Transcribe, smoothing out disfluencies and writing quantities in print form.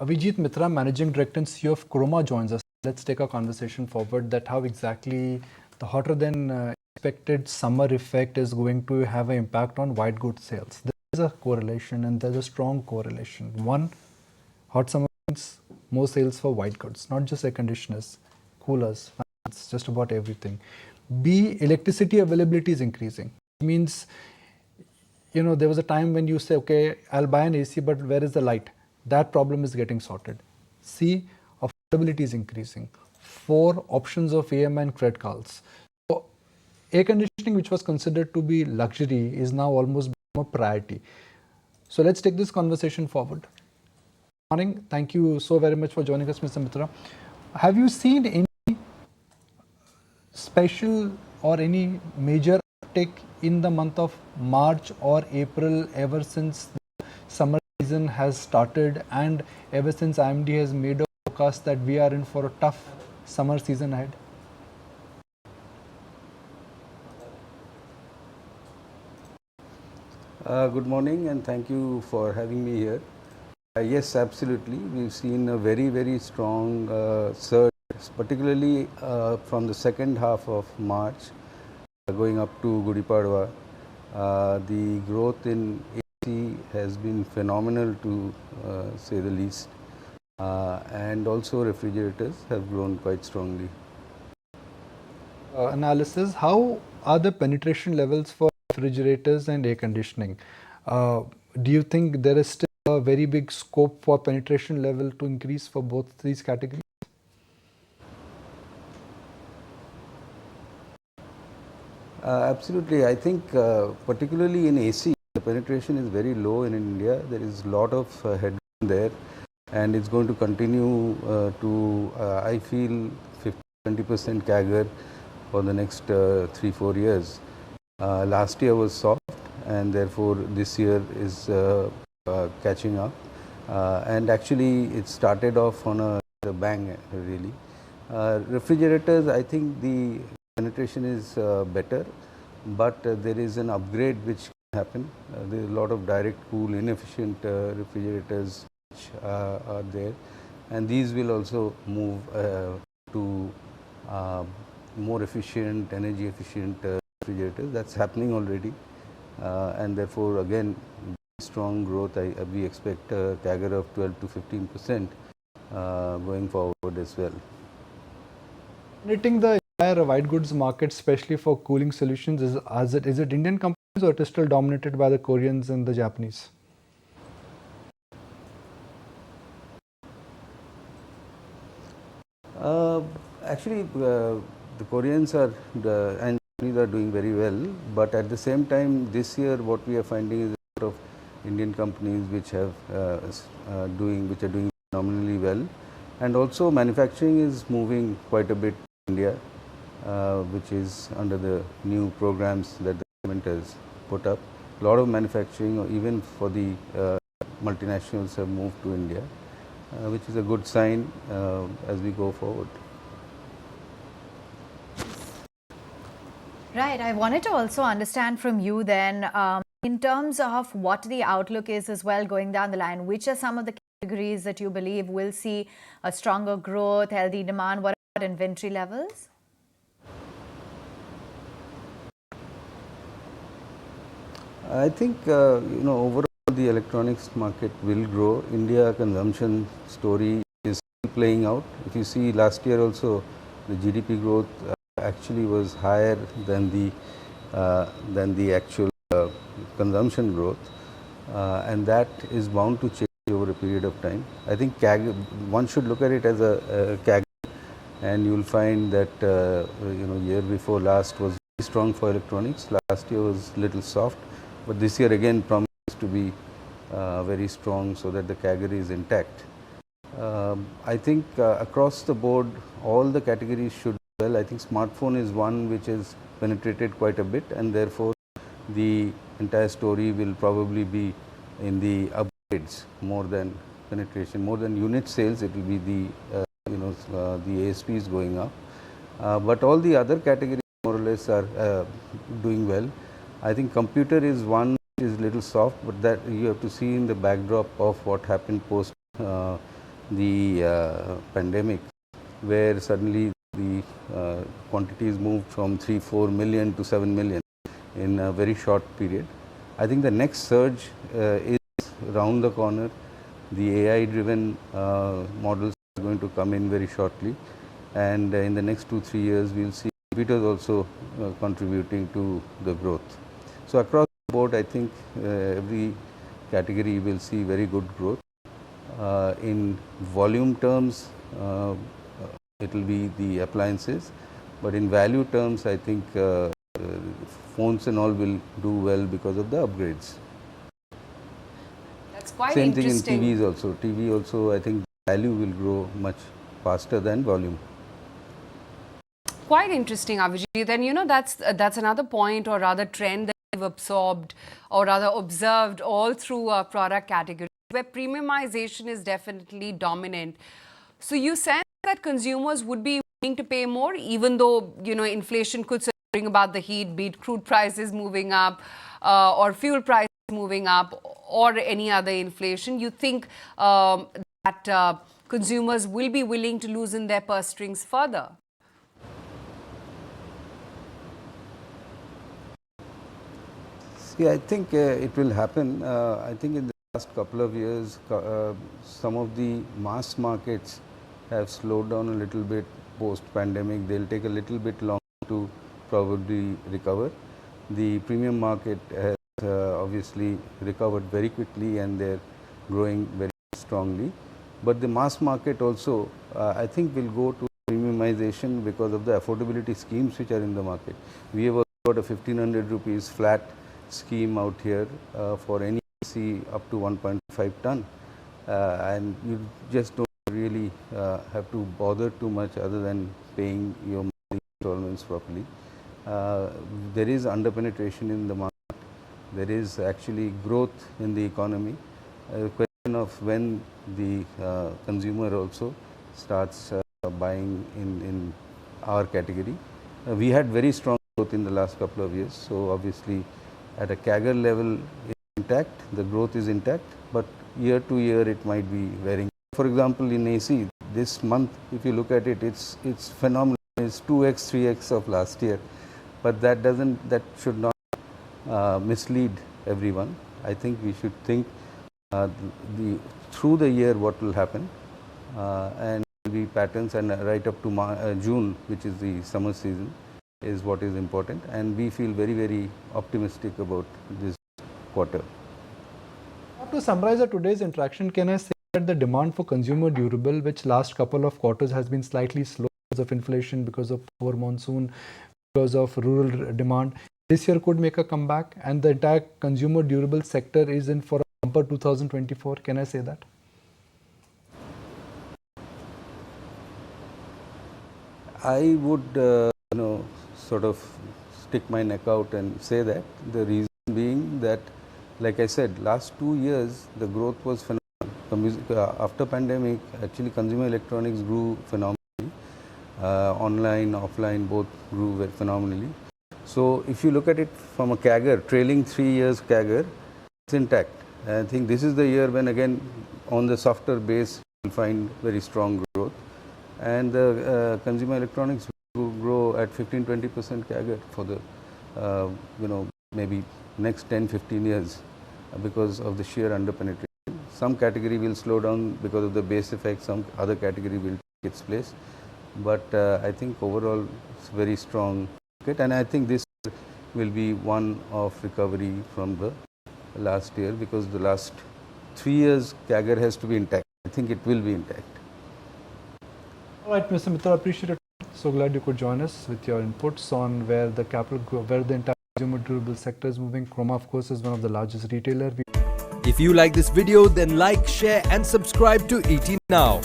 Avijit Mitra, Managing Director and CEO of Croma, joins us. Let's take our conversation forward that how exactly the hotter than expected summer effect is going to have an impact on white goods sales. There is a correlation and there's a strong correlation. One, hot summer means more sales for white goods, not just air conditioners, coolers, fans, just about everything. B, electricity availability is increasing. It means, there was a time when you say, okay, I'll buy an AC, but where is the light? That problem is getting sorted. C, affordability is increasing. 4, options of EMI and credit cards. So, air conditioning, which was considered to be luxury, is now almost a priority. So let's take this conversation forward. Good morning. Thank you so very much for joining us, Mr. Mitra. Have you seen any special or any major uptick in the month of March or April ever since the summer season has started and ever since IMD has made a forecast that we are in for a tough summer season ahead? Good morning and thank you for having me here. Yes, absolutely. We've seen a very, very strong surge, particularly from the second half of March going up to Gudi Padwa. The growth in AC has been phenomenal to say the least. And also refrigerators have grown quite strongly. Analysis, how are the penetration levels for refrigerators and air conditioning? Do you think there is still a very big scope for penetration level to increase for both these categories? Absolutely. I think particularly in AC, the penetration is very low in India. There is a lot of headroom there and it's going to continue I feel, 50-20% CAGR for the next 3-4 years. Last year was soft and therefore this year is catching up. And actually it started off on a bang really. Refrigerators, I think the penetration is better, but there is an upgrade which can happen. There is a lot of direct cool, inefficient refrigerators which are there, and these will also move to more efficient, energy efficient refrigerators. That's happening already, and therefore again strong growth. We expect a CAGR of 12 to 15% going forward as well. Dominating the entire white goods market, especially for cooling solutions, is it Indian companies or it is still dominated by the Koreans and the Japanese? Actually, the Koreans and Japanese are doing very well, but at the same time, this year what we are finding is a lot of Indian companies which are doing phenomenally well, and also manufacturing is moving quite a bit in India, which is under the new programs that the government has put up. A lot of manufacturing, or even for the multinationals, have moved to India, which is a good sign as we go forward. Right. I wanted to also understand from you then, in terms of what the outlook is as well going down the line, which are some of the categories that you believe will see a stronger growth, healthy demand? What about inventory levels? I think overall the electronics market will grow. India consumption story is still playing out. If you see last year also, the GDP growth actually was higher than the actual consumption growth, and that is bound to change over a period of time. I think one should look at it as a CAGR, and you will find that year before last was very strong for electronics. Last year was little soft, but this year again promises to be very strong, so that the CAGR is intact. I think across the board, all the categories should do well. I think smartphone is one which is penetrated quite a bit, and therefore the entire story will probably be in the upgrades more than penetration, more than unit sales. It will be the ASPs going up, but all the other categories more or less are doing well. I think computer is one which is little soft, but that you have to see in the backdrop of what happened post the pandemic, where suddenly the quantities moved from 3-4 million to 7 million in a very short period. I think the next surge is round the corner. The AI driven models are going to come in very shortly, and in the next 2-3 years we will see computers also contributing to the growth. So across the board, I think every category will see very good growth. In volume terms, it will be the appliances, but in value terms, I think phones and all will do well because of the upgrades. That's quite Same interesting. thing in TVs also. TV also, I think value will grow much faster than volume. Quite interesting, Avijit. Then, you know, that's another point, or rather trend, that we've absorbed or rather observed all through product categories, where premiumization is definitely dominant. So you sense that consumers would be willing to pay more, even though, you know, inflation could bring about the heat, be it crude prices moving up or fuel prices moving up or any other inflation. You think that consumers will be willing to loosen their purse strings further? See, I think it will happen. I think in the last couple of years, some of the mass markets have slowed down a little bit post-pandemic. They'll take a little bit longer to probably recover. The premium market has obviously recovered very quickly, and they're growing very strongly. But the mass market also, I think, will go to premiumization because of the affordability schemes which are in the market. We have got a 1500 rupees flat scheme out here for any AC up to 1.5 ton, and you just don't really have to bother too much other than paying your monthly installments properly. There is under-penetration in the market. There is actually growth in the economy. A question of when the consumer also starts buying in our category. We had very strong growth in the last couple of years, so obviously at a CAGR level it's intact, the growth is intact, but year to year it might be varying. For example, in AC, this month, if you look at it, it's phenomenal. It's 2x, 3x of last year, but that should not mislead everyone. I think we should think through the year what will happen, and the patterns, and right up to June, which is the summer season, is what is important, and we feel very, very optimistic about this quarter. To summarize today's interaction, can I say that the demand for consumer durable, which last couple of quarters has been slightly slow because of inflation, because of poor monsoon, because of rural demand, this year could make a comeback, and the entire consumer durable sector is in for a bumper 2024? Can I say that? I would sort of stick my neck out and say that. The reason being that, like I said, last 2 years the growth was phenomenal. After pandemic, actually consumer electronics grew phenomenally. Online, offline, both grew very phenomenally. So if you look at it from a CAGR, trailing 3 years CAGR, it's intact. And I think this is the year when again on the softer base you'll find very strong growth, and the consumer electronics will grow at 15-20% CAGR for the maybe next 10-15 years because of the sheer under-penetration. Some category will slow down because of the base effect, some other category will take its place, but I think overall it's very strong market, and I think this will be one of recovery from the last year, because the last 3 years CAGR has to be intact. I think it will be intact. All right, Mr. Mitra, appreciate it. So glad you could join us with your inputs on where the entire consumer durable sector is moving. Croma, of course, is one of the largest retailer. If you like this video, then like, share and subscribe to ET Now.